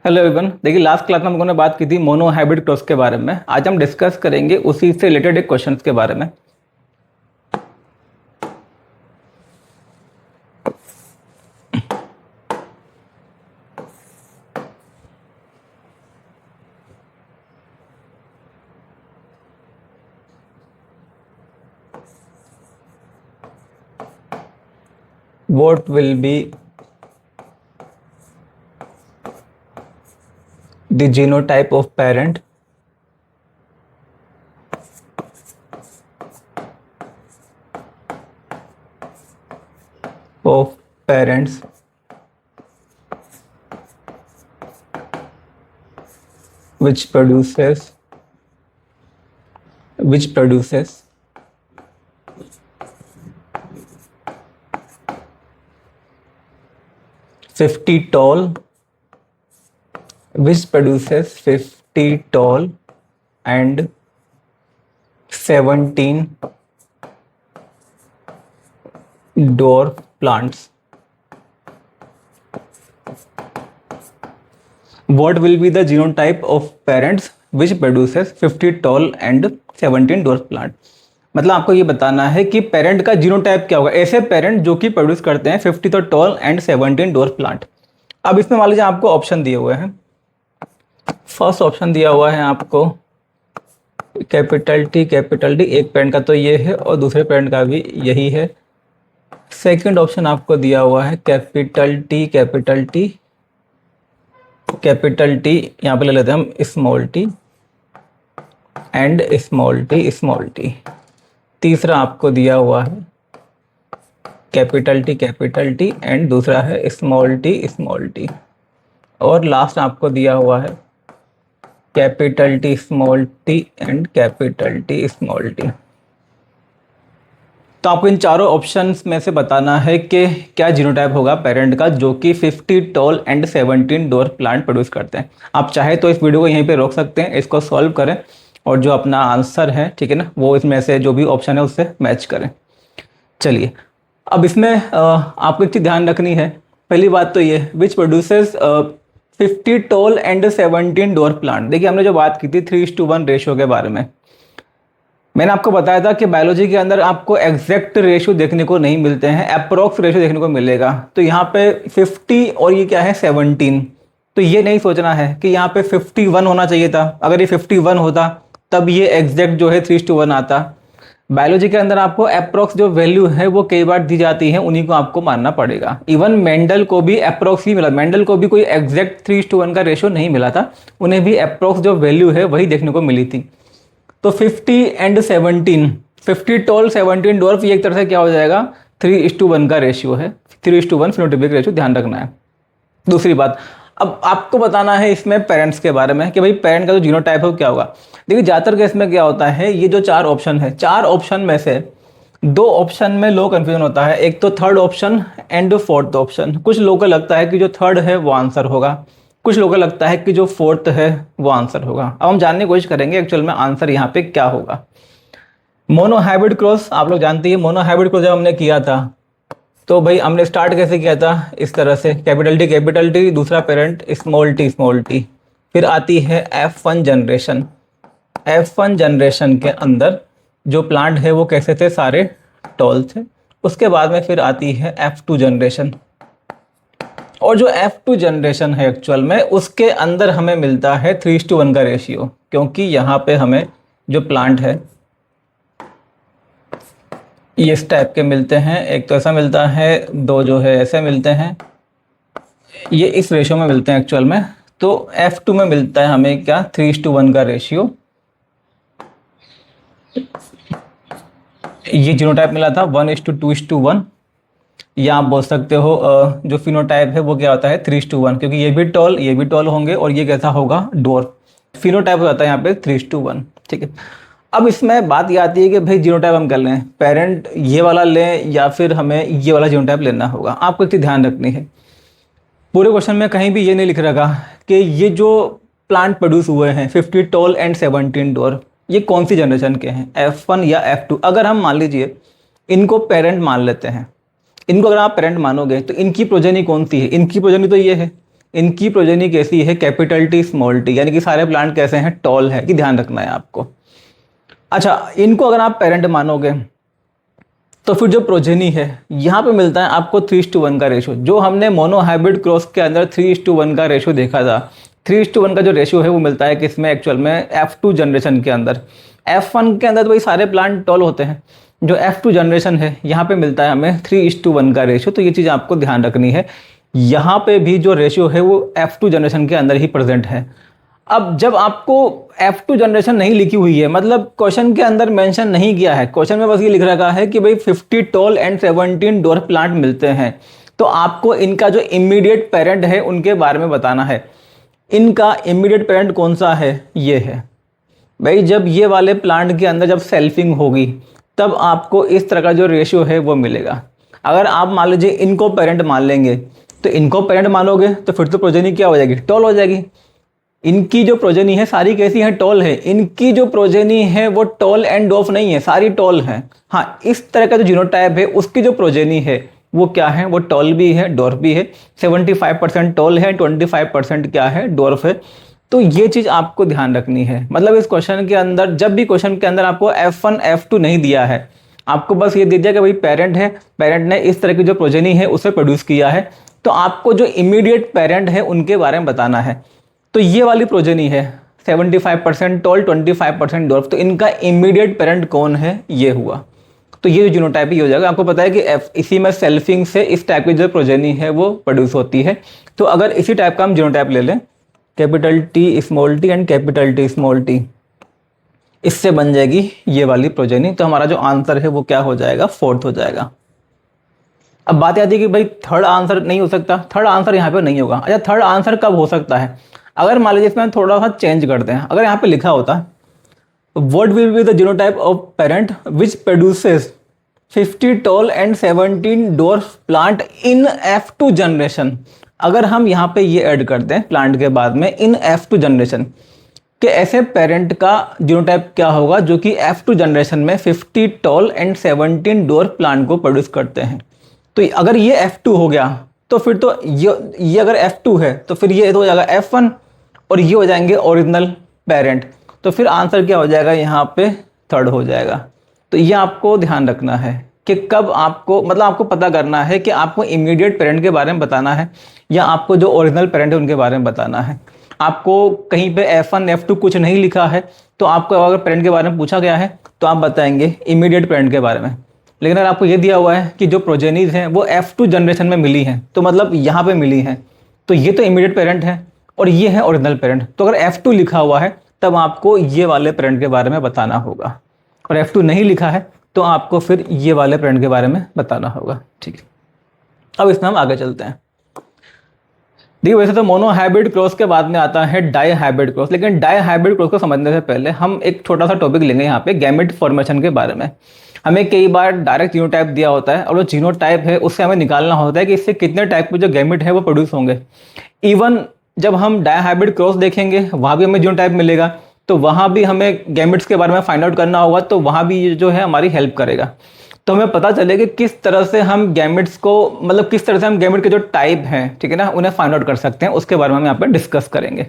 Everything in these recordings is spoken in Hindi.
Hello everyone. देखिए लास्ट क्लास में हम लोगों ने बात की थी मोनो हाइब्रिड क्रॉस के बारे में। आज हम डिस्कस करेंगे उसी से रिलेटेड एक क्वेश्चंस के बारे में। What will be the genotype of parent of parents which produces 50 tall and 17 dwarf plants. What will be the genotype of parents which produces 50 tall and 17 dwarf plant? मतलब आपको ये बताना है कि पेरेंट का जीनोटाइप क्या होगा, ऐसे पेरेंट जो कि प्रोड्यूस करते हैं 50 तो टॉल एंड 17 डॉर्फ प्लांट। अब इसमें मान लीजिए आपको ऑप्शन दिए हुए हैं। फर्स्ट ऑप्शन दिया हुआ है आपको कैपिटल टी, एक पेरेंट का तो ये है और दूसरे पेरेंट का भी यही है। सेकंड ऑप्शन आपको दिया हुआ है कैपिटल टी, यहाँ पे ले लेते हैं हम small T and small T. तीसरा आपको दिया हुआ है कैपिटल टी एंड दूसरा है स्मॉल टी। और लास्ट आपको दिया हुआ है capital T small T and capital T small T. तो आपको इन चारों ऑप्शंस में से बताना है कि क्या जीनोटाइप होगा पेरेंट का जो कि 50 tall and 17 dwarf plant produce करते हैं। आप चाहे तो इस वीडियो को यहीं पे रोक सकते हैं, इसको सॉल्व करें और जो अपना आंसर है, ठीक है ना, वो इसमें से जो भी ऑप्शन है उससे मैच करें। चलिए अब इसमें आपको एक चीज़ ध्यान रखनी है। पहली बात तो ये which produces 50 tall and 17 dwarf plant. देखिए हमने जो बात की थी 3:1 रेशियो के बारे में, मैंने आपको बताया था कि बायोलॉजी के अंदर आपको एग्जैक्ट रेशियो देखने को नहीं मिलते हैं, अप्रोक्स रेशियो देखने को मिलेगा। तो यहाँ पे 50 और ये क्या है 17, तो ये नहीं सोचना है कि यहाँ पे 51 होना चाहिए था। अगर ये 51 होता तब ये एग्जैक्ट जो है 3:1 आता। बायोलॉजी के अंदर आपको अप्रोक्स जो वैल्यू है वो कई बार दी जाती है, उन्हीं को आपको मानना पड़ेगा। इवन मेंडल को भी अप्रोक्स ही मिला, मेंडल को भी कोई एग्जैक्ट 3:1 का रेशियो नहीं मिला था, उन्हें भी अप्रोक्स जो वैल्यू है वही देखने को मिली थी। तो 50 एंड 17, 50 टॉल 17 डॉर्फ, ये एक तरह से क्या हो जाएगा 3:1 का रेशियो है, 3:1 फिनोटाइपिक रेशियो, ध्यान रखना है। दूसरी बात, अब आपको बताना है इसमें पेरेंट्स के बारे में कि भाई पेरेंट का जो जीनोटाइप है वो क्या होगा। देखिए ज़्यादातर केस में क्या होता है, ये जो 4 ऑप्शन है, 4 ऑप्शन में से 2 ऑप्शन में लो कन्फ्यूजन होता है, एक तो third option and fourth option. कुछ लोगों को लगता है कि जो थर्ड है वो आंसर होगा, कुछ लोगों को लगता है कि जो फोर्थ है वो आंसर होगा। अब हम जानने की कोशिश करेंगे एक्चुअल में आंसर यहाँ पे क्या होगा। मोनो हाइब्रिड क्रॉस आप लोग जानते हैं, मोनो हाइब्रिड क्रॉस जब हमने किया था तो भाई हमने स्टार्ट कैसे किया था, इस तरह से कैपिटल टी दूसरा पेरेंट स्मॉल टी, फिर आती है F1 जनरेशन। F1 जनरेशन के अंदर जो प्लांट है वो कैसे थे, सारे टॉल थे। उसके बाद में फिर आती है F2 जनरेशन, और जो F2 जनरेशन है एक्चुअल में उसके अंदर हमें मिलता है 3:1 का रेशियो, क्योंकि यहाँ पे हमें जो प्लांट है ये इस टाइप के मिलते हैं, एक तो ऐसा मिलता है, 2 जो है ऐसे मिलते हैं, ये इस रेशियो में मिलते हैं एक्चुअल में। तो F2 में मिलता है हमें क्या 3:1 का रेशियो। ये जीनोटाइप मिला था 1:2:1, या आप बोल सकते हो जो फिनोटाइप है वो क्या होता है 3:1, क्योंकि ये भी टॉल होंगे और ये कैसा होगा डॉर्फ। फिनोटाइप हो जाता है यहाँ पे 3:1, ठीक है। अब इसमें बात ये आती है कि भाई जीनोटाइप हम कर लें, पेरेंट ये वाला लें या फिर हमें ये वाला जीनोटाइप लेना होगा। आपको एक चीज़ ध्यान रखनी है, पूरे क्वेश्चन में कहीं भी ये नहीं लिख रखा कि ये जो प्लांट प्रोड्यूस हुए हैं 50 टॉल एंड 17 डॉर्फ, ये कौन सी जनरेशन के हैं, F1 या F2। अगर हम मान लीजिए इनको पेरेंट मान लेते हैं, इनको अगर आप पेरेंट मानोगे तो इनकी प्रोजेनी कौन सी है, इनकी प्रोजेनी तो ये है, इनकी प्रोजेनी कैसी है, कैपिटल टी स्मॉल टी, यानी कि सारे प्लांट कैसे हैं, टॉल है, कि ध्यान रखना है आपको। अच्छा, इनको अगर आप पेरेंट मानोगे तो फिर जो प्रोजेनी है यहाँ पे मिलता है आपको 3:1 का रेशो। जो हमने मोनो हाइब्रिड क्रॉस के अंदर 3:1 का रेशो देखा था, 3:1 का जो रेशो है वो मिलता है किसमें, एक्चुअल में F2 जनरेशन के अंदर। F1 के अंदर तो भाई सारे प्लांट टॉल होते हैं, जो F2 जनरेशन है यहाँ पे मिलता है हमें 3:1 का रेशो। तो ये चीज़ आपको ध्यान रखनी है, यहाँ पे भी जो रेशियो है वो F2 जनरेशन के अंदर ही प्रेजेंट है। अब जब आपको F2 जनरेशन नहीं लिखी हुई है, मतलब क्वेश्चन के अंदर मेंशन नहीं किया है, क्वेश्चन में बस ये लिख रखा है कि भाई 50 टॉल एंड 17 डोर प्लांट मिलते हैं, तो आपको इनका जो इमीडिएट पेरेंट है उनके बारे में बताना है। इनका इमीडिएट पेरेंट कौन सा है, ये है भाई। जब ये वाले प्लांट के अंदर जब सेल्फिंग होगी तब आपको इस तरह का जो रेशियो है वो मिलेगा। अगर आप मान लीजिए इनको पेरेंट मान लेंगे, तो इनको पेरेंट मानोगे तो फिर तो प्रोजेनी क्या हो जाएगी, टॉल हो जाएगी। इनकी जो प्रोजेनी है सारी कैसी है, टॉल है। इनकी जो प्रोजेनी है वो टॉल एंड डॉर्फ नहीं है, सारी टॉल है। हाँ, इस तरह का जो जीनोटाइप है उसकी जो प्रोजेनी है वो क्या है, वो टॉल भी है, डॉर्फ भी है। 75% टॉल है, 25% क्या है, डॉर्फ है। तो ये चीज आपको ध्यान रखनी है। मतलब इस क्वेश्चन के अंदर, जब भी क्वेश्चन के अंदर आपको F1 F2 नहीं दिया है, आपको बस ये दे दिया कि भाई पेरेंट है, पेरेंट ने इस तरह की जो प्रोजेनी है उसे प्रोड्यूस किया है, तो आपको जो इमीडिएट पेरेंट है उनके बारे में बताना है। तो ये वाली प्रोजेनी है 75% टॉल, 25% डॉर्फ, तो इनका इमीडिएट पेरेंट कौन है, ये हुआ। तो ये जो जीनोटाइप ही हो जाएगा। आपको पता है कि इसी में सेल्फिंग से इस टाइप की जो प्रोजेनी है वो प्रोड्यूस होती है। तो अगर इसी टाइप का हम जीनोटाइप ले लें, capital T small T and capital T small T, इससे बन जाएगी ये वाली प्रोजेनी। तो हमारा जो आंसर है वो क्या हो जाएगा, 4th हो जाएगा। अब बात आती है कि भाई थर्ड आंसर नहीं हो सकता, थर्ड आंसर यहाँ पे नहीं होगा। अच्छा, थर्ड आंसर कब हो सकता है, अगर मान लीजिए इसमें थोड़ा सा चेंज करते हैं। अगर यहाँ पे लिखा होता what will be the genotype of parent which produces 50 tall and 17 dwarf plant in F2 generation, अगर हम यहाँ पे ये ऐड करते हैं प्लांट के बाद में इन F2 जनरेशन, कि ऐसे पेरेंट का जीनोटाइप क्या होगा जो कि F2 जनरेशन में 50 टॉल एंड 17 डॉर्फ प्लांट को प्रोड्यूस करते हैं। तो अगर ये F2 हो गया तो फिर तो ये अगर F2 है तो फिर ये तो हो जाएगा F1 और ये हो जाएंगे ओरिजिनल पेरेंट। तो फिर आंसर क्या हो जाएगा, यहाँ पे थर्ड हो जाएगा। तो ये आपको ध्यान रखना है कि कब आपको, मतलब आपको पता करना है कि आपको इमीडिएट पेरेंट के बारे में बताना है या आपको जो ओरिजिनल पेरेंट है उनके बारे में बताना है। आपको कहीं पे F1 F2 कुछ नहीं लिखा है, तो आपको अगर पेरेंट के बारे में पूछा गया है तो आप बताएंगे इमीडिएट पेरेंट के बारे में। लेकिन अगर आपको ये दिया हुआ है कि जो प्रोजेनीज हैं वो F2 जनरेशन में मिली हैं, तो मतलब यहाँ पे मिली हैं, तो ये तो इमीडिएट पेरेंट है और ये है ओरिजिनल पेरेंट। तो अगर F2 लिखा हुआ है तब आपको ये वाले पेरेंट के बारे में बताना होगा, और F2 नहीं लिखा है तो आपको फिर ये वाले पेरेंट के बारे में बताना होगा। ठीक है, अब इसमें हम आगे चलते हैं। देखिए, वैसे तो मोनो हाइब्रिड क्रॉस के बाद में आता है डाई हाइब्रिड क्रॉस, लेकिन डाई हाइब्रिड क्रॉस को समझने से पहले हम एक छोटा सा टॉपिक लेंगे यहाँ पे गैमेट फॉर्मेशन के बारे में। हमें कई बार डायरेक्ट जीनोटाइप दिया होता है और वो जीनोटाइप है उससे हमें निकालना होता है कि इससे कितने टाइप के जो गैमेट है वो प्रोड्यूस होंगे। इवन जब हम डाई हाइब्रिड क्रॉस देखेंगे वहाँ भी हमें जीनोटाइप मिलेगा, तो वहाँ भी हमें गैमेट्स के बारे में फाइंड आउट करना होगा, तो वहाँ भी ये जो है हमारी हेल्प करेगा। तो हमें पता चले कि किस तरह से हम गैमेट्स को, मतलब किस तरह से हम गैमेट के जो टाइप हैं, ठीक है ना, उन्हें फाइंड आउट कर सकते हैं, उसके बारे में हम यहाँ पे डिस्कस करेंगे।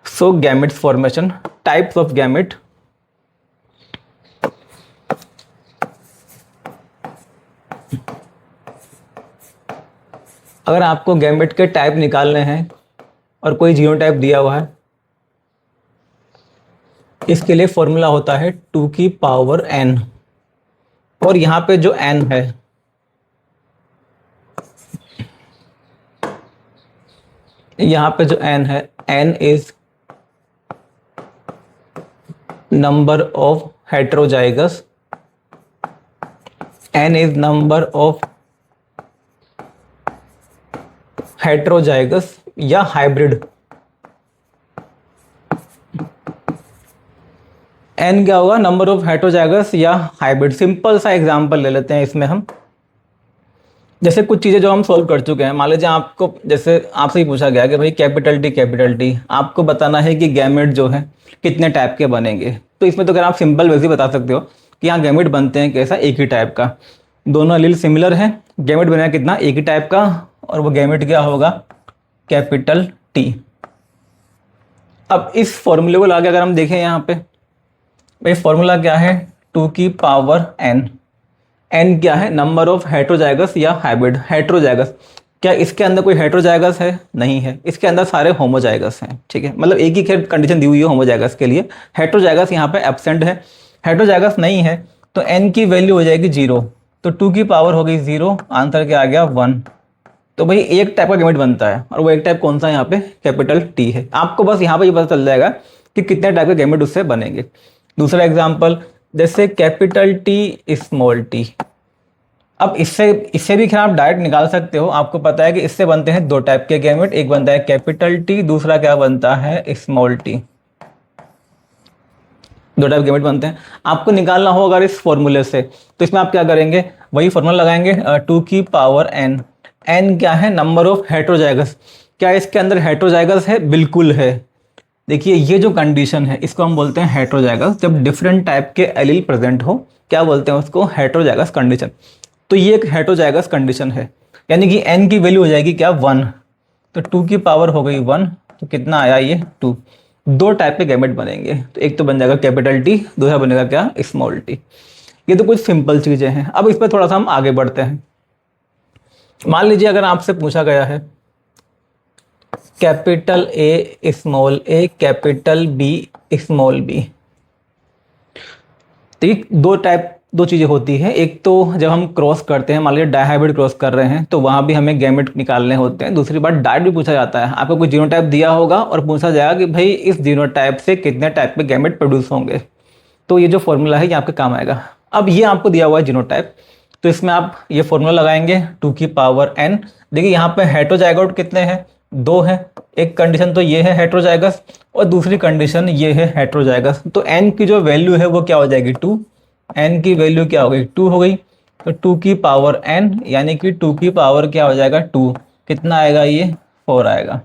So gametes formation, types of gamete. अगर आपको गैमेट के टाइप निकालने हैं और कोई जीनोटाइप दिया हुआ है, इसके लिए फॉर्मूला होता है 2 की पावर n, और यहां पे जो n है यहां पे जो n है, n is number of heterozygous, n is number of heterozygous या हाइब्रिड। n क्या होगा, नंबर ऑफ हेटेरोजाइगस या हाइब्रिड। सिंपल सा एग्जांपल ले लेते हैं इसमें हम। जैसे कुछ चीज़ें जो हम सॉल्व कर चुके हैं, मान लीजिए आपको, जैसे आपसे ही पूछा गया कि भाई कैपिटल टी आपको बताना है कि गैमेट जो है कितने टाइप के बनेंगे। तो इसमें तो अगर आप सिंपल वैसे ही बता सकते हो कि यहाँ गैमेट बनते हैं कैसा, एक ही टाइप का, दोनों एलील सिमिलर हैं, गैमेट बनेगा कितना, एक ही टाइप का, और वो गैमेट क्या होगा, कैपिटल टी। अब इस फॉर्मूले को लाके अगर हम देखें यहाँ पे, भाई फॉर्मूला क्या है, 2 की पावर n। n क्या है, नंबर ऑफ हेट्रोजाइगस या हाइब्रिड। हेट्रोजाइगस, क्या इसके अंदर कोई हेट्रोजाइगस है? नहीं है, इसके अंदर सारे होमोजाइगस हैं, ठीक है। मतलब एक ही खैर कंडीशन दी हुई है होमोजाइगस के लिए, हेट्रोजाइगस यहाँ पे एब्सेंट है। हेट्रोजाइगस नहीं है तो n की वैल्यू हो जाएगी 0, तो 2 की पावर हो गई 0, आंसर क्या आ गया 1। तो भाई एक टाइप का गैमेट बनता है, और वो एक टाइप कौन सा है यहाँ पे, कैपिटल टी है। आपको बस यहाँ पे ये पता चल जाएगा कि कितने टाइप के गैमेट उससे बनेंगे। दूसरा एग्जाम्पल, जैसे कैपिटल टी स्मॉल टी। अब इससे इससे भी खैर आप डायरेक्ट निकाल सकते हो। आपको पता है कि इससे बनते हैं 2 टाइप के गैमेट, एक बनता है कैपिटल टी, दूसरा क्या बनता है, स्मॉल टी। 2 टाइप गैमेट बनते हैं। आपको निकालना हो अगर इस फॉर्मूले से, तो इसमें आप क्या करेंगे, वही फॉर्मूला लगाएंगे, 2 की पावर n। n क्या है, नंबर ऑफ हेट्रोजाइगस। क्या इसके अंदर हेट्रोजाइगस है? बिल्कुल है। देखिए ये जो कंडीशन है इसको हम बोलते हैं हेट्रोजाइगस। जब डिफरेंट टाइप के एलील प्रेजेंट हो, क्या बोलते हैं उसको, हेट्रोजाइगस कंडीशन। तो ये एक हेट्रोजाइगस कंडीशन है, यानी कि n की वैल्यू हो जाएगी क्या, 1। तो 2 की पावर हो गई 1, तो कितना आया ये 2। 2 टाइप के गैमेट बनेंगे, तो एक तो बन जाएगा कैपिटल टी, दूसरा बनेगा क्या, स्मॉल टी। ये तो कुछ सिंपल चीजें हैं। अब इस पर थोड़ा सा हम आगे बढ़ते हैं। मान लीजिए अगर आपसे पूछा गया है capital A small A, capital B small B. तो ये 2 चीज़ें होती है। एक तो जब हम क्रॉस करते हैं, मान लीजिए डायहाइब्रिड क्रॉस कर रहे हैं, तो वहाँ भी हमें गैमेट निकालने होते हैं। दूसरी बात, डायरेक्ट भी पूछा जाता है, आपको कोई जीनोटाइप दिया होगा और पूछा जाएगा कि भाई इस जीनोटाइप से कितने टाइप के गैमेट प्रोड्यूस होंगे। तो ये जो फॉर्मूला है ये आपके काम आएगा। अब ये आपको दिया हुआ है जीनोटाइप, तो इसमें आप ये फॉर्मूला लगाएंगे 2 की पावर n। देखिए यहाँ पे हेट्रोजाइगोट कितने हैं, 2 है। एक कंडीशन तो ये है हेट्रोजाइगस, और दूसरी कंडीशन ये है हेट्रोजाइगस। तो n की जो वैल्यू है वो क्या हो जाएगी, 2। n की वैल्यू क्या हो गई, 2 हो गई। तो 2 की पावर n, यानी कि 2 की पावर क्या हो जाएगा, 2। कितना आएगा ये, 4 आएगा।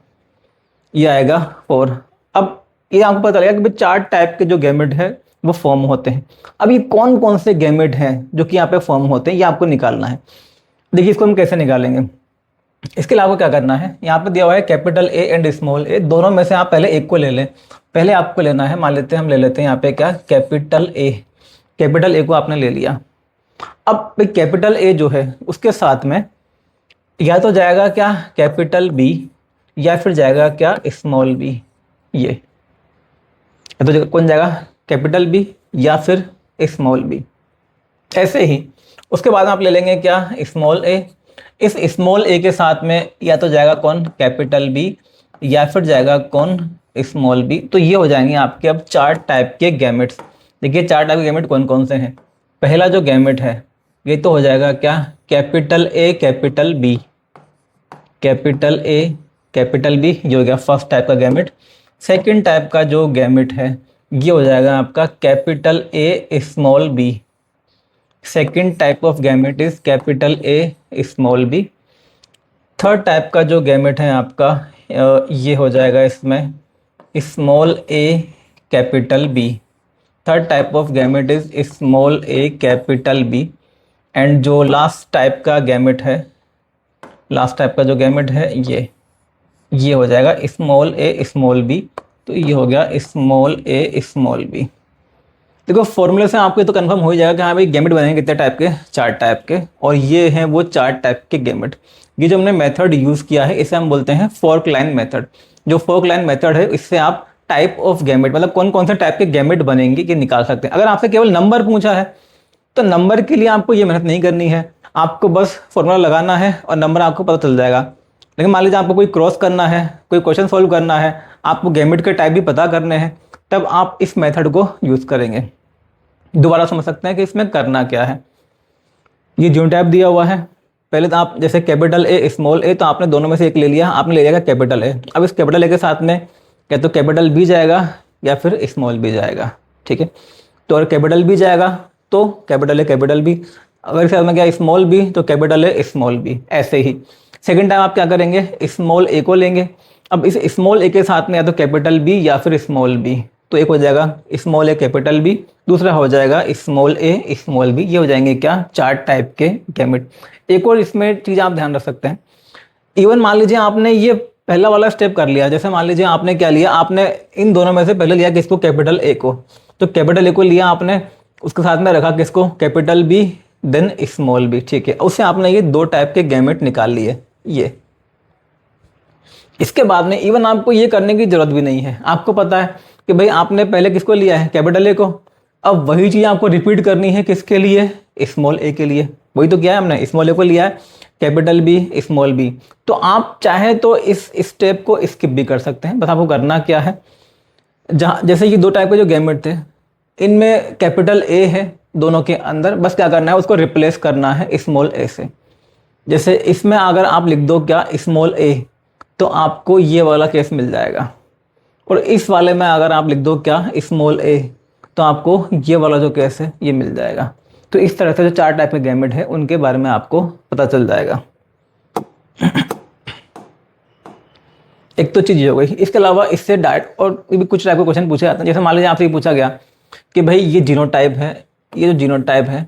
ये आएगा 4। अब ये आपको पता लगेगा कि भाई 4 टाइप के जो गैमेट है वो फॉर्म होते हैं। अब ये कौन कौन से गैमेट हैं जो कि यहाँ पे फॉर्म होते हैं, ये आपको निकालना है। देखिए इसको हम कैसे निकालेंगे, इसके अलावा क्या करना है, यहाँ पे दिया हुआ है कैपिटल ए एंड स्मॉल ए, दोनों में से आप पहले एक को ले लें। पहले आपको लेना है, मान लेते हैं हम ले लेते हैं यहाँ पे क्या, कैपिटल ए। कैपिटल ए को आपने ले लिया। अब भाई कैपिटल ए जो है उसके साथ में या तो जाएगा क्या, कैपिटल बी, या फिर जाएगा क्या, स्मॉल बी। ये तो कौन जाएगा, कैपिटल बी या फिर स्मॉल बी। ऐसे ही उसके बाद आप ले लेंगे क्या, स्मॉल ए। इस स्मॉल ए के साथ में या तो जाएगा कौन, कैपिटल बी, या फिर जाएगा कौन, स्मॉल बी। तो ये हो जाएंगे आपके अब 4 टाइप के गैमेट्स। देखिए 4 टाइप के गैमेट कौन कौन से हैं। पहला जो गैमेट है ये तो हो जाएगा क्या, capital A capital B, capital A capital B, ये हो गया फर्स्ट टाइप का गैमेट। सेकेंड टाइप का जो गैमेट है ये हो जाएगा आपका capital A small B. Second type of gamete is capital A small B. Third type का जो गैमेट है आपका ये हो जाएगा इसमें small A capital B. Third type of gamete is small A capital B. And जो लास्ट टाइप का गैमेट है, लास्ट टाइप का जो गैमेट है ये हो जाएगा स्मॉल ए स्मॉल बी। तो ये हो गया स्मॉल ए स्मॉल बी। देखो फॉर्मूले से आपको तो कंफर्म हो ही जाएगा कि हाँ भाई गैमेट बनेंगे कितने टाइप के, 4 टाइप के, और ये हैं वो 4 टाइप के गैमेट। ये जो हमने मेथड यूज़ किया है इसे हम बोलते हैं फोर्क लाइन मेथड। जो फोर्क लाइन मेथड है इससे आप टाइप ऑफ गैमेट, मतलब कौन कौन से टाइप के गैमेट बनेंगे ये निकाल सकते हैं। अगर आपसे केवल नंबर पूछा है तो नंबर के लिए आपको ये मेहनत नहीं करनी है, आपको बस फॉर्मूला लगाना है और नंबर आपको पता चल जाएगा। लेकिन मान लीजिए आपको कोई क्रॉस करना है, कोई क्वेश्चन सॉल्व करना है, आपको गैमेट के टाइप भी पता करने हैं, तब आप इस मेथड को यूज़ करेंगे। दोबारा समझ सकते हैं कि इसमें करना क्या है। ये जीनोटाइप दिया हुआ है, पहले तो आप जैसे कैपिटल ए स्मॉल ए, तो आपने दोनों में से एक ले लिया, आपने ले लिया कैपिटल ए। अब इस कैपिटल ए के साथ में या तो कैपिटल बी जाएगा या फिर स्मॉल बी जाएगा, ठीक है। तो अगर कैपिटल बी जाएगा तो कैपिटल ए कैपिटल बी, अगर इसके साथ में क्या स्मॉल बी तो कैपिटल ए स्मॉल बी। ऐसे ही सेकेंड टाइम आप क्या करेंगे, स्मॉल ए को लेंगे। अब इस स्मॉल ए के साथ में या तो कैपिटल बी या फिर स्मॉल बी, तो एक हो जाएगा स्मॉल ए कैपिटल बी, दूसरा हो जाएगा स्मॉल ए स्मॉल बी। ये हो जाएंगे क्या, 4 टाइप के गैमेट। एक और इसमें चीज़ आप ध्यान रख सकते हैं, इवन मान लीजिए आपने ये पहला वाला स्टेप कर लिया, जैसे मान लीजिए आपने क्या लिया, आपने इन दोनों में से पहले लिया किसको, कैपिटल ए को, तो कैपिटल ए को लिया आपने, उसके साथ में रखा किसको, capital B, then small B, ठीक है। उससे आपने ये दो टाइप के गैमेट निकाल लिए ये। इसके बाद में इवन आपको ये करने की जरूरत भी नहीं है, आपको पता है कि भाई आपने पहले किसको लिया है, कैपिटल ए को, अब वही चीज़ आपको रिपीट करनी है किसके लिए, स्मॉल ए के लिए। वही तो किया है हमने, स्मॉल ए को लिया है, कैपिटल बी, स्मॉल बी। तो आप चाहे तो इस स्टेप को स्किप भी कर सकते हैं। बस आपको करना क्या है, जहाँ जैसे ये दो टाइप के जो गैमेट थे, इनमें कैपिटल ए है दोनों के अंदर, बस क्या करना है, उसको रिप्लेस करना है स्मॉल ए से। जैसे इसमें अगर आप लिख दो क्या, स्मॉल ए, तो आपको ये वाला केस मिल जाएगा। और इस वाले में अगर आप लिख दो क्या, स्मॉल ए, तो आपको ये वाला जो केस है ये मिल जाएगा। तो इस तरह से जो चार टाइप के गैमेट है उनके बारे में आपको पता चल जाएगा। एक तो चीज़ ये हो गई। इसके अलावा इससे डायरेक्ट और भी कुछ टाइप के क्वेश्चन पूछे जाते हैं। जैसे मान लीजिए आपसे ये पूछा गया कि भाई ये जीनोटाइप है, ये जो जीनोटाइप है,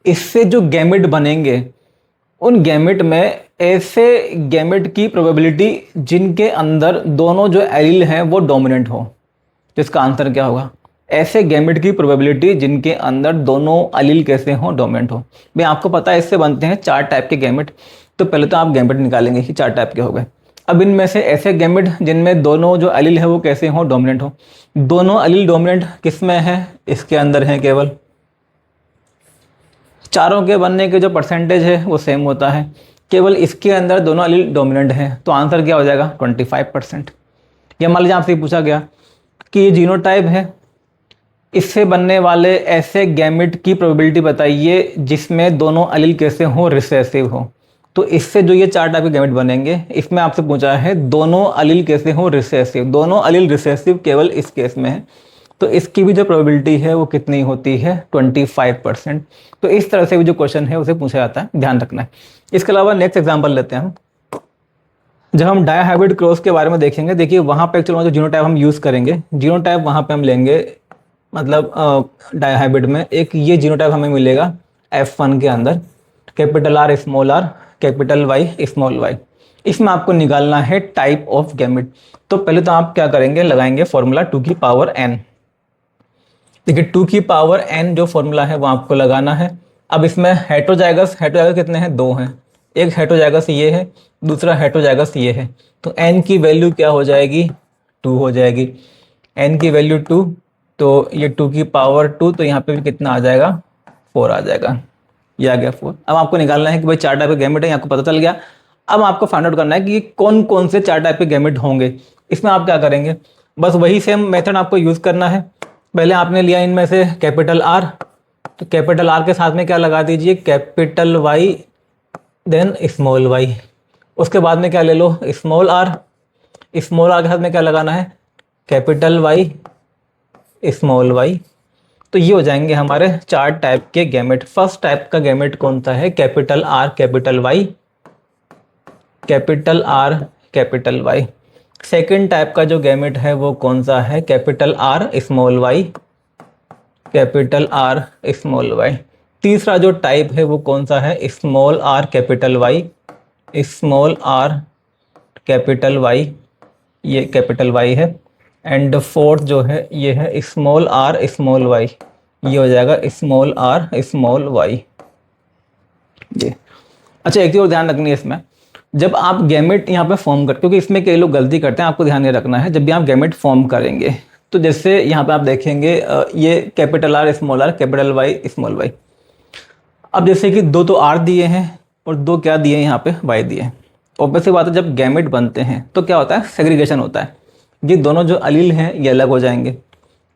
इससे जो गैमेट बनेंगे, उन गैमेट में ऐसे गैमेट की प्रोबेबिलिटी जिनके अंदर दोनों जो एलील हैं वो डोमिनेंट हो। तो इसका आंसर क्या होगा, ऐसे गैमेट की प्रोबेबिलिटी जिनके अंदर दोनों एलील कैसे हो, डोमिनेंट हो। भाई आपको पता है इससे बनते हैं चार टाइप के गैमेट। तो पहले तो आप गैमेट निकालेंगे कि चार टाइप के हो गए। अब इनमें से ऐसे गैमेट जिनमें दोनों जो एलील है वो कैसे हो, डोमिनेंट हो। दोनों एलील डोमिनेंट किस में है, इसके अंदर है केवल। चारों के बनने के जो परसेंटेज है वो सेम होता है, केवल इसके अंदर दोनों एलील डोमिनेंट है। तो आंसर क्या हो जाएगा, 25%। या मान लीजिए आपसे पूछा गया कि ये जीनोटाइप है, इससे बनने वाले ऐसे गैमेट की प्रोबेबिलिटी बताइए जिसमें दोनों एलील कैसे हो, रिसेसिव हो। तो इससे जो ये चार टाइप के गैमेट बनेंगे, इसमें आपसे पूछा है दोनों एलील कैसे हो, रिसेसिव। दोनों एलील रिसेसिव केवल इस केस में है। तो इसकी भी जो प्रोबेबिलिटी है वो कितनी होती है, 25%। तो इस तरह से भी जो क्वेश्चन है उसे पूछा जाता है, ध्यान रखना है। इसके अलावा नेक्स्ट एग्जांपल लेते हैं हम। जब हम डायहाइब्रिड क्रॉस के बारे में देखेंगे, देखिए वहाँ पे एक्चुअली जो जीनोटाइप हम यूज़ करेंगे, जीनोटाइप वहाँ पे हम लेंगे, मतलब डायहाइब्रिड में एक ये जीनोटाइप हमें मिलेगा F1 के अंदर, capital R small R, capital Y small Y. इसमें आपको निकालना है टाइप ऑफ गैमेट। तो पहले तो आप क्या करेंगे, लगाएंगे फॉर्मूला 2 की पावर n। देखिए 2 की पावर n जो फॉर्मूला है वो आपको लगाना है। अब इसमें हेटेरोजाइगस कितने हैं, दो हैं। एक हेटेरोजाइगस ये है, दूसरा हेटेरोजाइगस ये है। तो n की वैल्यू क्या हो जाएगी, 2 हो जाएगी। n की वैल्यू 2, तो ये 2 की पावर 2, तो यहाँ पे भी कितना आ जाएगा, 4 आ जाएगा। ये आ गया 4। अब आपको निकालना है कि भाई चार टाइप के गैमेट है, आपको पता चल गया। अब आपको फाइंड आउट करना है कि कौन कौन से चार टाइप के गैमेट होंगे। इसमें आप क्या करेंगे, बस वही सेम मेथड आपको यूज़ करना है। पहले आपने लिया इनमें से कैपिटल आर, तो कैपिटल आर के साथ में क्या लगा दीजिए, capital Y, then small Y. उसके बाद में क्या ले लो, स्मॉल आर। स्मॉल आर के साथ में क्या लगाना है, कैपिटल वाई, स्मॉल वाई। तो ये हो जाएंगे हमारे चार टाइप के गैमेट। फर्स्ट टाइप का गैमेट कौन सा है, capital R capital Y, capital R capital Y. Second type का जो गैमेट है वो कौन सा है, capital R small Y, capital R small Y. तीसरा जो टाइप है वो कौन सा है, small R capital Y, small R capital Y, ये कैपिटल वाई है। एंड फोर्थ जो है ये है स्मॉल आर स्मॉल वाई, ये हो जाएगा स्मॉल आर स्मॉल वाई। ये अच्छा, एक चीज़ और ध्यान रखनी है इसमें, जब आप गैमेट यहाँ पे फॉर्म कर, क्योंकि इसमें कई लोग गलती करते हैं, आपको ध्यान ये रखना है, जब भी आप गैमेट फॉर्म करेंगे तो जैसे यहाँ पे आप देखेंगे ये capital R small R, capital Y small Y. अब जैसे कि दो तो आर दिए हैं और दो क्या दिए हैं, यहाँ पे वाई दिए हैं। ऑब्वियस सी बात है, जब गैमेट बनते हैं तो क्या होता है, सेग्रीगेशन होता है। ये दोनों जो अलील हैं ये अलग हो जाएंगे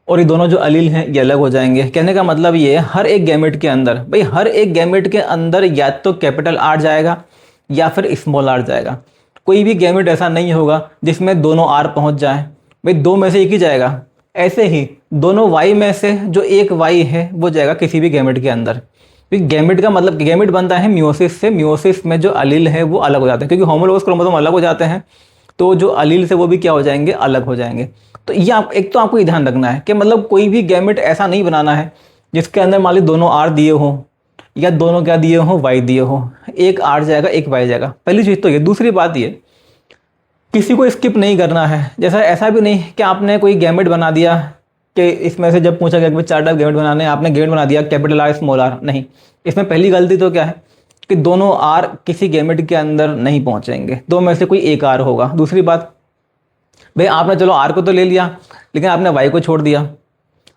और ये दोनों जो अलील हैं ये अलग हो जाएंगे। कहने का मतलब ये है, हर एक गैमेट के अंदर, भाई हर एक गैमेट के अंदर या तो कैपिटल आर जाएगा या फिर स्मॉल आर जाएगा। कोई भी गैमेट ऐसा नहीं होगा जिसमें दोनों आर पहुंच जाए, भाई दो में से एक ही जाएगा। ऐसे ही दोनों वाई में से जो एक वाई है वो जाएगा किसी भी गैमेट के अंदर। गैमेट का मतलब, गैमेट बनता है मियोसिस से। मियोसिस में जो अलील है वो अलग हो जाते हैं, क्योंकि होमोलोगस क्रोमोसोम अलग हो जाते हैं, तो जो अलील से वो भी क्या हो जाएंगे, अलग हो जाएंगे। तो ये आप एक तो आपको ये ध्यान रखना है कि मतलब कोई भी गैमेट ऐसा नहीं बनाना है जिसके अंदर मान ली दोनों आर दिए हो या दोनों क्या दिए हो, वाई दिए हो। एक आर जाएगा एक वाई जाएगा, पहली चीज़ तो ये। दूसरी बात ये, किसी को स्किप नहीं करना है। जैसा ऐसा भी नहीं कि आपने कोई गैमेट बना दिया कि इसमें से जब पूछा गया कि 4 टाइप गैमेट बनाने हैं, आपने गैमेट बना दिया कैपिटल आर स्मॉल आर, नहीं। इसमें पहली गलती तो क्या है कि दोनों आर किसी गैमेट के अंदर नहीं पहुंचेंगे, दो में से कोई एक आर होगा। दूसरी बात, भाई आपने चलो आर को तो ले लिया लेकिन आपने वाई को छोड़ दिया,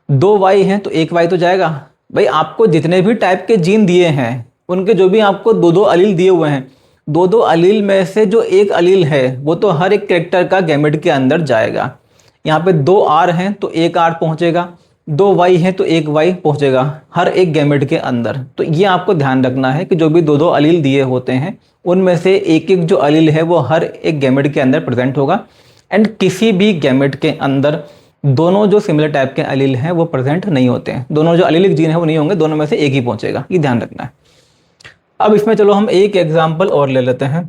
2 वाई हैं तो 1 वाई तो जाएगा। भाई आपको जितने भी टाइप के जीन दिए हैं उनके जो भी आपको 2-2 अलील दिए हुए हैं, 2-2 अलील में से जो एक अलील है वो तो हर एक कैरेक्टर का गैमेट के अंदर जाएगा। यहाँ पे 2 आर हैं तो 1 आर पहुंचेगा, 2 वाई हैं तो 1 वाई पहुंचेगा हर एक गैमेट के अंदर। तो ये आपको ध्यान रखना है कि जो भी 2-2 अलील दिए होते हैं उनमें से एक एक जो अलील है वो हर एक गैमेट के अंदर प्रेजेंट होगा। एंड किसी भी गैमेट के अंदर दोनों जो सिमिलर टाइप के अलील हैं वो प्रेजेंट नहीं होते हैं, दोनों जो अलीलिक जीन है वो नहीं होंगे, दोनों में से एक ही पहुंचेगा, ये ध्यान रखना है। अब इसमें चलो हम एक एग्जांपल और ले लेते हैं।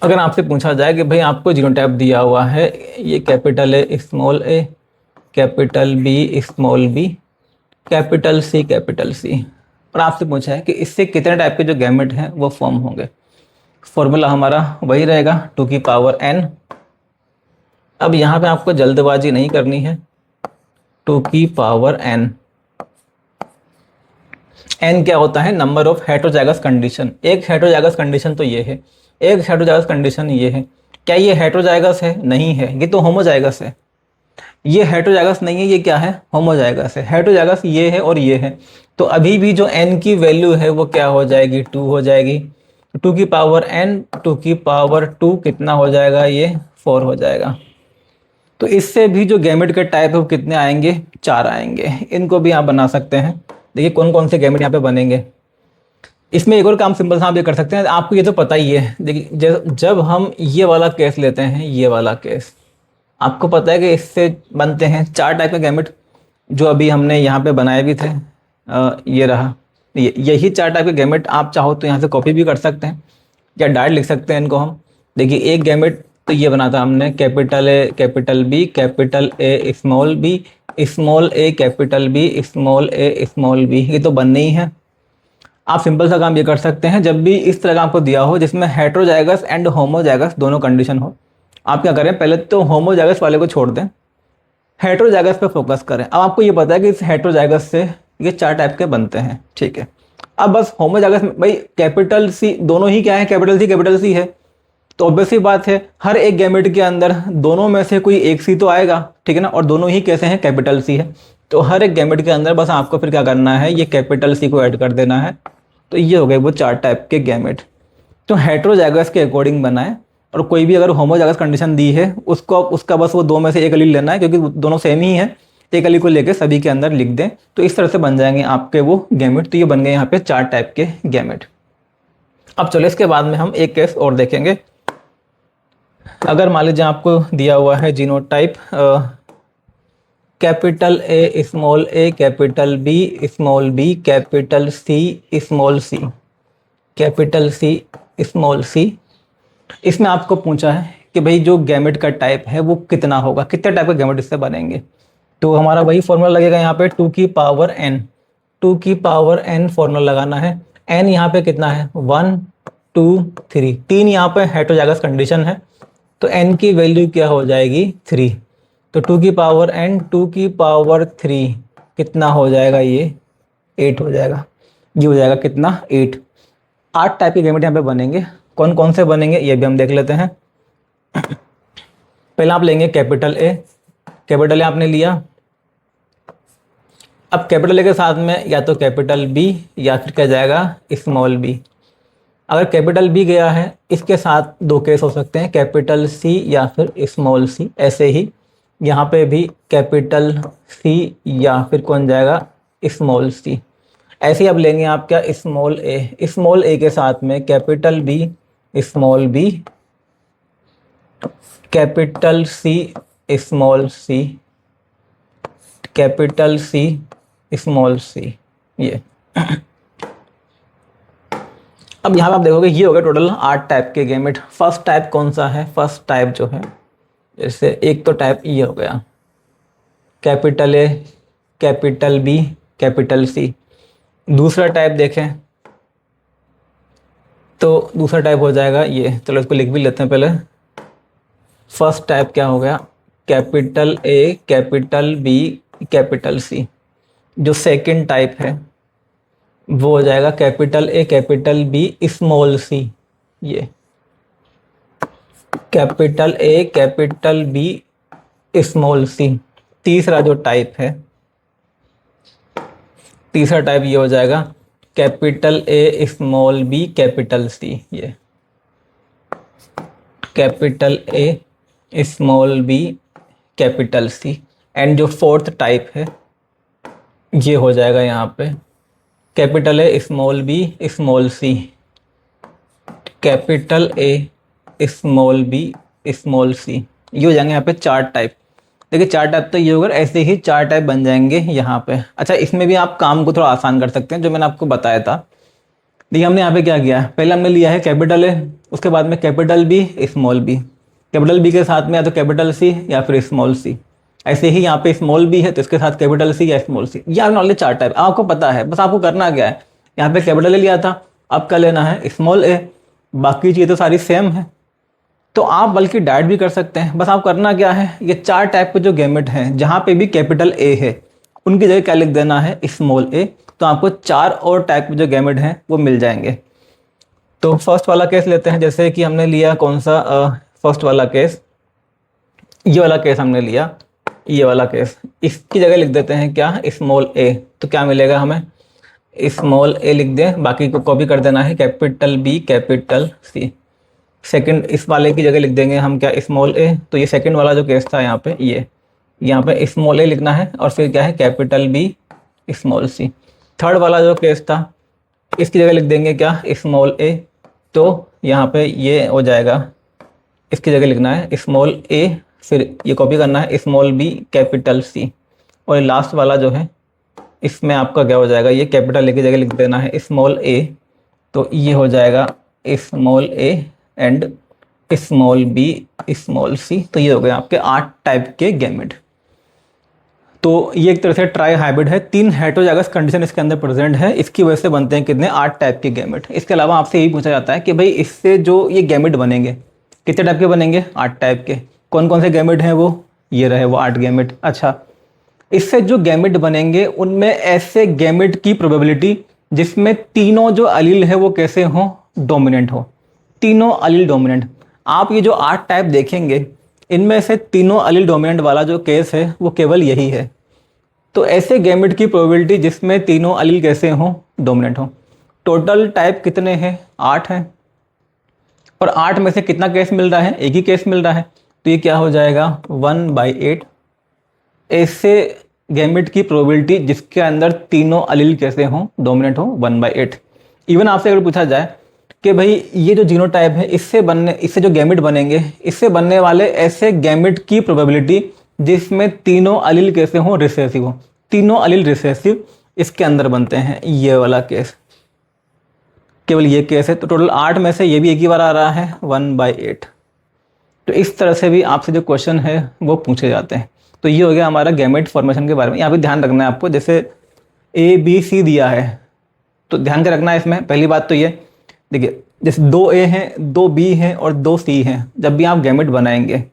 अगर आपसे पूछा जाए कि भाई आपको जीनोटाइप दिया हुआ है, ये capital A small A, capital B small B, capital C, और आपसे पूछा है कि इससे कितने टाइप के जो गैमेट हैं वो फॉर्म होंगे। फॉर्मूला हमारा वही रहेगा 2 की पावर n। अब यहाँ पे आपको जल्दबाजी नहीं करनी है, 2 की पावर n। n क्या होता है? Number of heterozygous condition. एक हेटेरोजाइगस कंडीशन तो ये है, एक हेटेरोजाइगस कंडीशन ये है। क्या ये हेटेरोजाइगस है? नहीं है, ये तो होमोजाइगस है। ये हेटेरोजाइगस नहीं है, ये क्या है? होमोजाइगस है। हेटेरोजाइगस ये है और ये है, तो अभी भी जो n की वैल्यू है वो क्या हो जाएगी? 2 हो जाएगी। 2 की पावर n, 2 की पावर 2 कितना हो जाएगा? ये 4 हो जाएगा। तो इससे भी जो गैमेट के टाइप है वो कितने आएंगे? 4 आएंगे। इनको भी आप बना सकते हैं। देखिए कौन कौन से गैमेट यहाँ पे बनेंगे। इसमें एक और काम सिंपल सा आप ये कर सकते हैं, आपको ये तो पता ही है। देखिए जब हम ये वाला केस लेते हैं, ये वाला केस आपको पता है कि इससे बनते हैं 4 टाइप के गैमेट, जो अभी हमने यहाँ पे बनाए भी थे। ये रहा, यही 4 टाइप के गैमेट। आप चाहो तो यहाँ से कॉपी भी कर सकते हैं या डायरेक्ट लिख सकते हैं इनको हम। देखिए एक गैमेट तो ये बना था हमने, capital A capital B, capital A small B, small A capital B, small A small B. ये तो बनने ही है। आप सिंपल सा काम ये कर सकते हैं, जब भी इस तरह का आपको दिया हो जिसमें हेटेरोजाइगस एंड होमोजाइगस दोनों कंडीशन हो, आप क्या करें, पहले तो होमोजाइगस वाले को छोड़ दें, हेटेरोजाइगस पे फोकस करें। अब आपको ये पता है कि इस हेटेरोजाइगस से ये 4 टाइप के बनते हैं, ठीक है। अब बस होमोजाइगस में भाई कैपिटल सी, दोनों ही क्या है? कैपिटल सी है। तो ऑब्वियस सी बात है हर एक गैमेट के अंदर दोनों में से कोई एक सी तो आएगा, ठीक है ना। और दोनों ही कैसे हैं? कैपिटल सी है। तो हर एक गैमेट के अंदर बस आपको फिर क्या करना है? ये कैपिटल सी को ऐड कर देना है। तो ये हो गए वो 4 टाइप के गैमेट। तो हेटेरोजाइगस के अकॉर्डिंग बनाए, और कोई भी अगर होमोजाइगस कंडीशन दी है उसको, उसका बस वो 2 में से एक अलील लेना है, क्योंकि दोनों सेम ही है। एक अलील को लेकर सभी के अंदर लिख दें, तो इस तरह से बन जाएंगे आपके वो गैमेट। तो ये बन गए यहाँ पे 4 टाइप के गैमेट। अब चलो इसके बाद में हम एक केस और देखेंगे। अगर मान लीजिए आपको दिया हुआ है genotype capital A small A, capital B small B, capital C small c, capital C small c. इसमें आपको पूछा है कि भाई जो गैमेट का टाइप है वो कितना होगा, कितने टाइप के गैमेट इससे बनेंगे। तो हमारा वही फॉर्मूला लगेगा यहाँ पे 2 की पावर n। 2 की पावर n फॉर्मूला लगाना है। n यहाँ पे कितना है? 1 2 3, 3 यहाँ पे हेटेरोजाइगस कंडीशन है, तो n की वैल्यू क्या हो जाएगी? 3। तो 2 की पावर n, 2 की पावर 3 कितना हो जाएगा? ये 8 हो जाएगा। ये हो जाएगा कितना? 8। 8 टाइप के गैमेट यहाँ पे बनेंगे। कौन कौन से बनेंगे ये भी हम देख लेते हैं। पहला आप लेंगे कैपिटल ए। कैपिटल ए आपने लिया। अब कैपिटल ए के साथ में या तो कैपिटल बी या फिर क्या जाएगा? Small B. अगर कैपिटल बी गया है, इसके साथ 2 केस हो सकते हैं, कैपिटल सी या फिर स्मॉल सी। ऐसे ही यहाँ पे भी कैपिटल सी या फिर कौन जाएगा? Small C. ऐसे ही अब लेंगे आप क्या? Small A. स्मॉल ए के साथ में capital B, small B, capital C, small c, capital C, small c. ये अब यहाँ पे आप देखोगे ये हो गया टोटल 8 टाइप के गैमेट। फर्स्ट टाइप कौन सा है? फर्स्ट टाइप जो है, जैसे एक तो टाइप ये हो गया capital A, capital B, capital C. दूसरा टाइप देखें तो दूसरा टाइप हो जाएगा ये, चलो इसको लिख भी लेते हैं पहले। फर्स्ट टाइप क्या हो गया, capital A, capital B, capital C. जो सेकंड टाइप है वो हो जाएगा capital A, capital B, small c. ये capital A, capital B, small c. तीसरा जो टाइप है, तीसरा टाइप ये हो जाएगा capital A, small B, capital C. ये capital A, small B, capital C. And जो फोर्थ टाइप है ये हो जाएगा यहाँ पे capital A, small B, small c, capital A, small B, small c. ये हो जाएंगे यहाँ पे चार टाइप। देखिए चार टाइप तो ये होगा, ऐसे ही चार टाइप बन जाएंगे यहाँ पे। अच्छा, इसमें भी आप काम को थोड़ा आसान कर सकते हैं, जो मैंने आपको बताया था। देखिए हमने यहाँ पे क्या किया है, पहले हमने लिया है कैपिटल ए, उसके बाद में capital B, small B, capital B के साथ में या तो कैपिटल सी या फिर स्मॉल सी। ऐसे ही यहाँ पे स्मॉल बी है तो इसके साथ कैपिटल सी या स्मॉल सी। ये आपने ऑलरेडी चार टाइप आपको पता है, बस आपको करना क्या है, यहाँ पे कैपिटल ए लिया था, अब क्या लेना है, स्मॉल ए। बाकी चीज़ें तो सारी सेम है, तो आप बल्कि डायरेक्ट भी कर सकते हैं। बस आप करना क्या है, ये चार टाइप के जो गैमेट हैं जहाँ पे भी कैपिटल ए है उनकी जगह क्या लिख देना है, स्मॉल ए। तो आपको चार और टाइप के जो गैमेट हैं वो मिल जाएंगे। तो फर्स्ट वाला केस लेते हैं, जैसे कि हमने लिया कौन सा, फर्स्ट वाला केस, ये वाला केस हमने लिया, ये वाला केस। इसकी जगह लिख देते हैं क्या, स्मॉल ए। तो क्या मिलेगा हमें, स्मॉल ए लिख दें, बाकी को कॉपी कर देना है capital B, capital C. Second इस वाले की जगह लिख देंगे हम क्या, स्मॉल ए। तो ये सेकंड वाला जो केस था यहाँ पे, ये यहाँ पे स्मॉल ए लिखना है और फिर क्या है, कैपिटल बी, स्मॉल सी। थर्ड वाला जो केस था इसकी जगह लिख देंगे क्या, स्मॉल ए। तो यहाँ पे ये हो जाएगा, इसकी जगह लिखना है स्मॉल ए, फिर ये कॉपी करना है स्मॉल बी, कैपिटल सी। और लास्ट वाला जो है इसमें आपका क्या हो जाएगा, ये कैपिटल ए की जगह लिख देना है स्मॉल ए। तो ये हो जाएगा small a and small B, small c. तो ये हो गए आपके 8 टाइप के गैमेट। तो ये एक तरह से ट्राई हाइब्रिड है, 3 हेटेरोजाइगस कंडीशन इसके अंदर प्रेजेंट है, इसकी वजह से बनते हैं कितने, 8 टाइप के गैमेट। इसके अलावा आपसे यही पूछा जाता है कि भाई इससे जो ये गैमेट बनेंगे कितने टाइप के बनेंगे, 8 टाइप के। कौन कौन से गैमेट हैं वो, ये रहे वो 8 गैमेट। अच्छा, इससे जो गैमेट बनेंगे उनमें ऐसे गैमेट की प्रोबेबिलिटी जिसमें तीनों जो अलील है वो कैसे हों, डोमिनेंट हो, तीनों अलील डोमिनेंट। आप ये जो 8 टाइप देखेंगे इनमें से तीनों अलील डोमिनेंट वाला जो केस है वो केवल यही है। तो ऐसे गैमेट की प्रोबेबिलिटी जिसमें तीनों अलील कैसे हों, डोमिनेंट हो। टोटल टाइप कितने हैं, 8 हैं, और 8 में से कितना केस मिल रहा है, एक ही केस मिल रहा है। तो ये क्या हो जाएगा, 1/8 ऐसे गैमेट की प्रोबेबिलिटी जिसके अंदर तीनों अलील कैसे हों, डोमिनेंट हो, 1/8। इवन आपसे अगर पूछा जाए कि भाई ये जो जीनोटाइप है इससे जो गैमेट बनेंगे, इससे बनने वाले ऐसे गैमेट की प्रोबेबिलिटी जिसमें तीनों अलील कैसे हों, रिसेसिव हो, तीनों अलील रिसेसिव इसके अंदर बनते हैं, ये वाला केस, केवल ये केस है। तो टोटल 8 में से ये भी एक ही बार आ रहा है, 1/8। तो इस तरह से भी आपसे जो क्वेश्चन है वो पूछे जाते हैं। तो ये हो गया हमारा गैमेट फॉर्मेशन के बारे में। यहाँ पे ध्यान रखना है आपको, जैसे ABC दिया है तो ध्यान के रखना है इसमें। पहली बात तो ये देखिए, जैसे 2A हैं, 2B हैं और 2C हैं, जब भी आप गैमेट बनाएंगे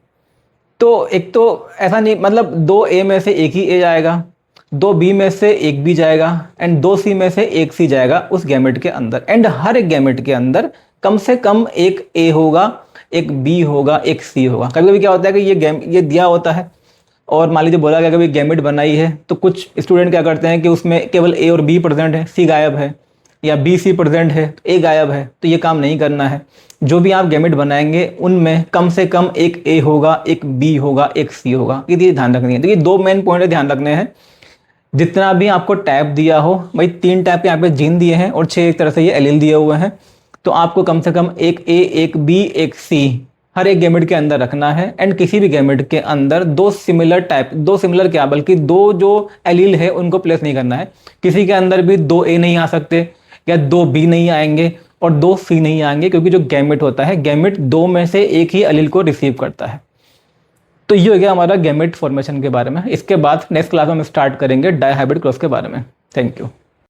तो एक तो ऐसा नहीं, मतलब 2A में से एक ही A जाएगा, 2B में से एक B जाएगा एंड 2C में से एक C जाएगा उस गैमेट के अंदर। एंड हर एक गैमेट के अंदर कम से कम एक A होगा, एक B होगा, एक C होगा। कभी कभी क्या होता है कि ये दिया होता है और मान लीजिए बोला गया कभी गैमेट बनाई है तो कुछ स्टूडेंट क्या करते हैं कि उसमें केवल A और B प्रेजेंट है, C गायब है, या B C प्रेजेंट है तो A गायब है। तो ये काम नहीं करना है। जो भी आप गैमेट बनाएंगे उनमें कम से कम एक A होगा, एक B होगा, एक C होगा। ये ध्यान रखनी है। तो ये 2 मेन पॉइंट ध्यान रखने हैं। जितना भी आपको टैप दिया हो, भाई 3 टैप के यहाँ पे जीन दिए हैं और 6 एक तरह से ये एलील दिए हुए हैं, तो आपको कम से कम एक A, एक B, एक C हर एक गैमेट के अंदर रखना है। एंड किसी भी गैमेट के अंदर 2 सिमिलर क्या बल्कि 2 जो एलील है उनको प्लेस नहीं करना है। किसी के अंदर भी 2A नहीं आ सकते या 2B नहीं आएंगे और 2C नहीं आएंगे, क्योंकि जो गैमेट होता है, गैमेट 2 में से एक ही एलील को रिसीव करता है। तो ये हो गया हमारा गैमेट फॉर्मेशन के बारे में। इसके बाद नेक्स्ट क्लास में हम स्टार्ट करेंगे डायहाइब्रिड क्रॉस के बारे में। Thank you.